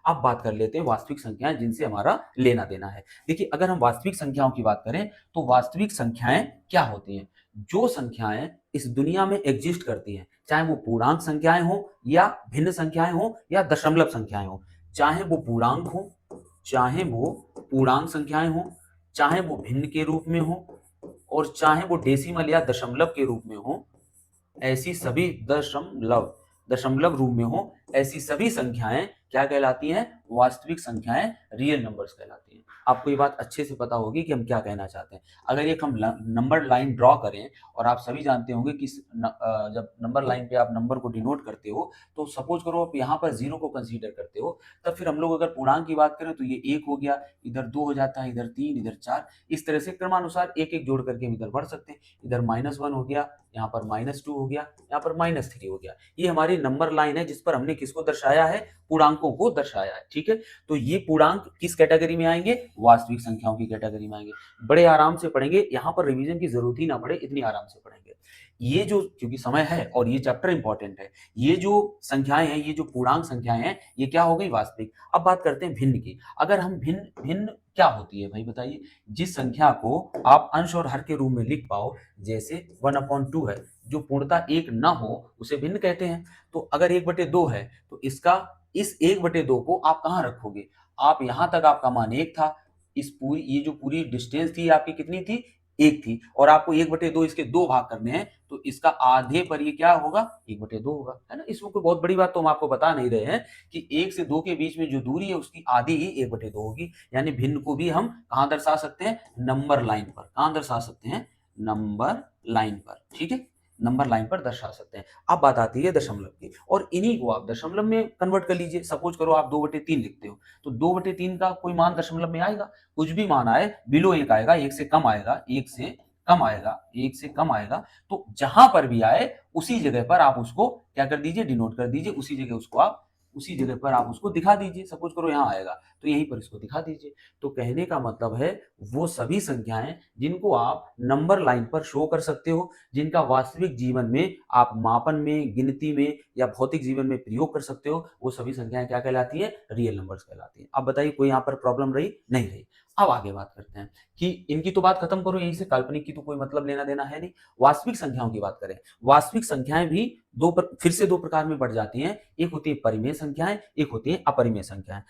अब बात कर लेते हैं वास्तविक संख्याएं जिनसे हमारा लेना देना है। देखिए, अगर हम वास्तविक संख्याओं की बात करें तो वास्तविक संख्याएं क्या होती हैं? जो संख्याएं इस दुनिया में एग्जिस्ट करती हैं, चाहे वो पूर्णांक संख्याएं हो या भिन्न संख्याएं हो या दशमलव संख्याएं हो, चाहे वो पूर्णांक हो, चाहे वो पूर्णांक संख्याएं हो, चाहे वो भिन्न के रूप में हो और चाहे वो डेसिमल या दशमलव के रूप में हो, ऐसी सभी दशमलव दशमलव रूप में हो, ऐसी सभी संख्याएं क्या कहलाती हैं? वास्तविक संख्याएं, रियल नंबर्स कहलाती हैं। आपको ये बात अच्छे से पता होगी कि हम क्या कहना चाहते हैं। अगर एक हम नंबर लाइन ड्रॉ करें, और आप सभी जानते होंगे कि जब नंबर लाइन पे आप नंबर को डिनोट करते हो, तो सपोज करो आप यहाँ पर जीरो को कंसीडर करते हो, तब फिर हम लोग अगर पूर्णांक की बात करें तो ये एक हो गया, इधर दो हो जाता है, इधर तीन, इधर चार, इस तरह से क्रमानुसार एक एक जोड़ करके हम इधर बढ़ सकते हैं। इधर -1 हो गया, यहाँ पर -2 हो गया, यहाँ पर -3 हो गया। ये हमारी नंबर लाइन है जिस पर हमने किसको दर्शाया है? पूर्णांकों को दर्शाया है। ठीक है, तो ये पूर्णांक किस कैटेगरी में आएंगे? वास्तविक संख्याओं की कैटेगरी में आएंगे। बड़े आराम से पढ़ेंगे, यहाँ पर रिवीजन की जरूरत ही ना पड़े, इतनी आराम से पढ़ेंगे। ये जो, क्योंकि समय है और ये चैप्टर इंपॉर्टेंट है, ये जो संख्याएं हैं, ये जो पूर्णांक संख्याएं हैं, ये क्या हो गई? वास्तविक। अब बात करते हैं भिन्न की। अगर हम भिन्न भिन्न क्या होती है भाई बताइए? जिस संख्या को आप अंश और हर के रूप में लिख पाओ, जैसे 1/2 है, जो पूर्णतः एक न हो उसे भिन्न कहते हैं। तो अगर 1/2 है तो इसका इस 1/2 को आप कहाँ रखोगे? आप यहां तक आपका मान 1 था, इस पूरी ये जो पूरी डिस्टेंस थी आपकी कितनी थी? 1 थी, और आपको 1/2 इसके दो भाग करने हैं, तो इसका आधे पर ये क्या होगा? 1/2 होगा, है ना? इसमें कोई बहुत बड़ी बात तो हम आपको बता नहीं रहे हैं कि 1 से 2 के बीच में जो दूरी है उसकी आधी ही 1/2 होगी। यानी भिन्न को भी हम कहाँ दर्शा सकते हैं? नंबर लाइन पर। कहाँ दर्शा सकते हैं? नंबर लाइन पर। ठीक है, नंबर लाइन पर दर्शा सकते हैं। अब बात आती है दशमलव की, और इन्हीं को आप दशमलव में कन्वर्ट कर लीजिए। सपोज करो आप 2/3 लिखते हो, तो 2/3 का कोई मान दशमलव में आएगा? कुछ भी मान आए, बिलो 1 आएगा, 1 से कम आएगा, 1 से कम आएगा, 1 से कम आएगा। तो जहां पर भी आए उसी जगह पर आप उसको क्या कर दीजिए? डिनोट कर दीजिए। उसी जगह पर आप उसको दिखा दीजिए। सपोज करो यहाँ आएगा, तो यहीं पर इसको दिखा दीजिए। तो कहने का मतलब है, वो सभी संख्याएं जिनको आप नंबर लाइन पर शो कर सकते हो, जिनका वास्तविक जीवन में आप मापन में, गिनती में या भौतिक जीवन में प्रयोग कर सकते हो, वो सभी संख्याएं क्या कहलाती है? रियल नंबर्स कहलाती हैं। अब बताइए, कोई यहाँ पर प्रॉब्लम रही? नहीं रही। अब आगे बात करते हैं कि इनकी तो बात खत्म करो, यहीं से काल्पनिक की तो कोई मतलब लेना देना है नहीं। वास्तविक संख्याओं की बात करें, वास्तविक संख्याएं भी फिर से दो प्रकार में बढ़ जाती हैं। एक होती है परिमेय संख्याएं, एक होती है अपरिमेय संख्याएं।